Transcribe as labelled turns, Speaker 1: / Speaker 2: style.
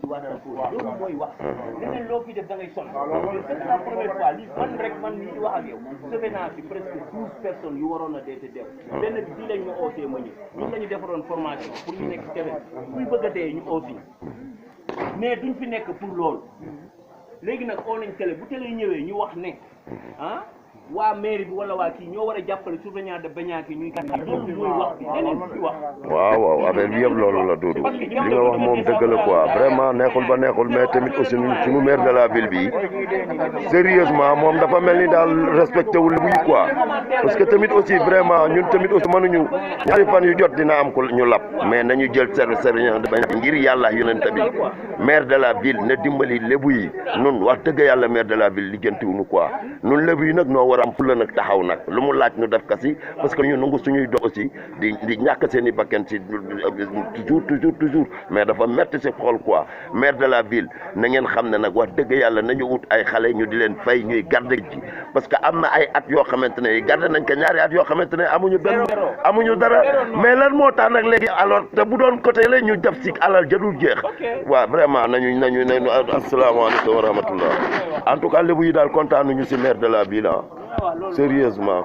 Speaker 1: ci waa Sarkozy loolu mooy wax leneen loo fi def da ngay sonn c'est la première fois lii man mii di wax ak yow sauvé naa fi presque 12 personnes yu waroon a dee te deew benn bi fii lañ ma ootee ma ñëw ñun la ñu defaroon formation pour ñu nekk télé kuy bëgg a dee ñu oo fii mais duñ fi nekk pour loolu léegi nag oo nañ télé bu télé ñëwee ñu wax ne ah waa mairie bi wala waa kii ñoo war a jàppale surveillant de baignade yi ñuy kat loolu mooy wax bi leneen fi wax
Speaker 2: waaw affaire bi yëpp loolu la Doudou li nga wax moom dëgg la quoi vraiment neexul ba neexul mais tamit aussi suñu maire de la ville bi sérieusement moom dafa mel ni daal respecté wul buy quoi parce que tamit aussi vraiment ñun tamit aussi mënuñu ñaari fan yu jot dina am ko ñu lap mais nañu jël surveillant de baignade ngir yàlla yonent bi maire de la ville na dimbali lébu yi nun wax dëgg yàlla maire de la ville lijjantiwuñu quoi nun lébu yi nag noo war am fulla nag taxaw nag lu mu laaj ñu def kasi parce que ñu nangu suñuy dox aussi di ñàkk seen i bakkan ci toujours mais dafa metti si xool quoi maire de la ville na ngeen xam ne nag wax dëgg yàlla nañu wut ay xale ñu di leen fay ñuy garde ji parce que am na ay at yoo xamante ne garde nañ ko ñaari at yoo xamante ne amuñu dara mais lan moo tax nag léegi alors te bu doon côté la ñu def si alal jadul jeex waaw vraiment nañu asalaamaaleykum wa rahmatullah en tout cas lébu yi daal kontaan nañu si maire de la ville sérieusement